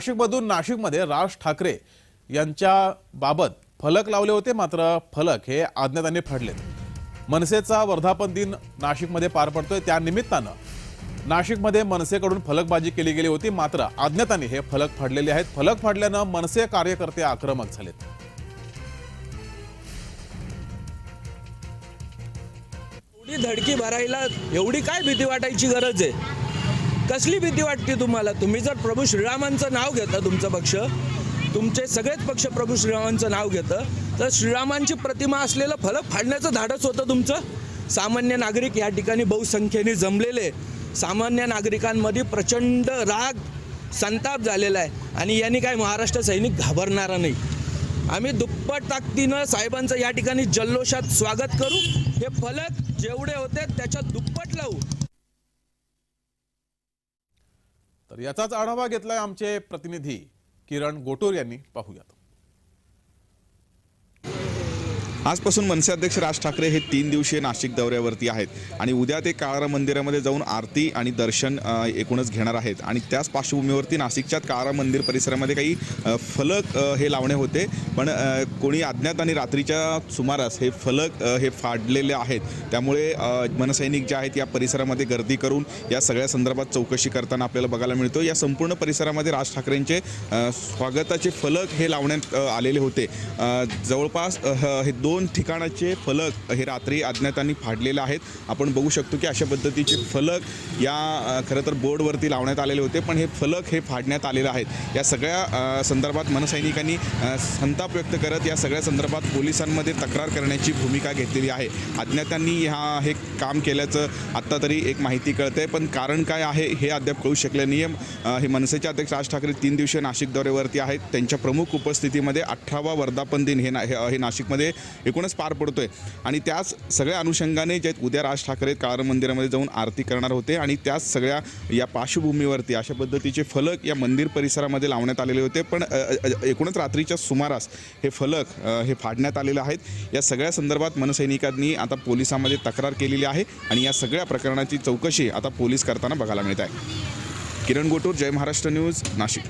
नाशिकमधून नाशिकमध्ये राज ठाकरे यांच्या बाबत फलक लावले होते, मात्र फलक हे अज्ञातांनी फाडलेत। मनसेचा वर्धापन दिन नाशिकमध्ये पार पडतोय, त्या निमित्तानं नाशिकमध्ये मनसेकडून फलकबाजी केली गेली होती, मात्र अज्ञातांनी हे फलक फाडलेले आहेत। फलक फाडल्यानं मनसे कार्यकर्ते आक्रमक झालेत। एवढी धडकी भरायला एवढी काय भीती वाटायची गरज आहे? कसली भीती वाटते तुम्हाला? तुम्ही जर प्रभू श्रीरामांचं नाव घेता, तुमचा पक्ष, तुमचे सगळेच पक्ष प्रभू श्रीरामांचं नाव घेतं, तर श्रीरामांची प्रतिमा असलेलं फलक फाडण्याचं धाडस होतं तुमचं। सामान्य नागरिक या ठिकाणी बहुसंख्येने जमलेले, सामान्य नागरिकांमध्ये प्रचंड राग संताप झालेला आहे आणि यांनी काय महाराष्ट्र सैनिक घाबरणारा नाही। आम्ही दुप्पट ताकदीनं साहेबांचं या ठिकाणी जल्लोषात स्वागत करू। हे फलक जेवढे होते त्याच्या दुप्पट लावू। तर याचाच आढावा घेतलाय आमचे प्रतिनिधी किरण गोटूर यांनी। पाहूयात। आजपासून मनसे अध्यक्ष राज ठाकरे हे 3 दिवसीय नाशिक दौऱ्यावरती आहेत आणि उद्या ते काळाराम मंदिरामध्ये जाऊन आरती आणि दर्शन एकूणच घेणार आहेत आणि त्याच पार्श्वभूमीवरती नाशिकच्या काळाराम मंदिर परिसरामध्ये काही फलक हे लावणे होते, पण कोणी अज्ञात आणि रात्रीच्या सुमारास हे फलक हे फाडलेले आहेत। त्यामुळे मनसैनिक जे आहेत या परिसरामध्ये गर्दी करून या सगळ्या संदर्भात चौकशी करताना आपल्याला बघायला मिळतो। या संपूर्ण परिसरामध्ये राज ठाकरेंचे स्वागताचे फलक हे लावण्यात आलेले होते। जवळपास हे 2 ठिकाणाचे फलक हे रात्री अज्ञातांनी फाडलेले आहेत। आपण बघू शकतो की अशा पद्धतीचे फलक या खरं तर बोर्डवरती लावण्यात आलेले होते, पण हे फलक हे फाडण्यात आलेले आहेत। या सगळ्या संदर्भात मनसैनिकांनी संताप व्यक्त करत या सगळ्या संदर्भात पोलिसांमध्ये तक्रार करण्याची भूमिका घेतलेली आहे। अज्ञातांनी हे काम केल्याचं आत्ता तरी एक माहिती कळते, पण कारण काय आहे हे अद्याप कळू शकले नाही। हे मनसेचे अध्यक्ष राज ठाकरे 3 दिवसीय नाशिक दौऱ्यावरती आहेत। त्यांच्या प्रमुख उपस्थितीमध्ये 18वा वर्धापन दिन हे नाशिकमध्ये एकूणच पार पडतोय आणि त्याच सगळ्या अनुषंगाने जे उद्या राज ठाकरे काळाराम मंदिरामध्ये जाऊन आरती करणार होते आणि त्याच सगळ्या या पार्श्वभूमीवरती अशा पद्धतीचे फलक या मंदिर परिसरामध्ये लावण्यात आलेले होते, पण एकूणच रात्रीच्या सुमारास हे फलक हे फाडण्यात आलेले आहेत। या सगळ्या संदर्भात मनसैनिकांनी आता पोलिसांमध्ये तक्रार केलेली आहे आणि या सगळ्या प्रकरणाची चौकशी आता पोलीस करताना बघायला मिळत आहे। किरण गोटूर, जय महाराष्ट्र न्यूज, नाशिक।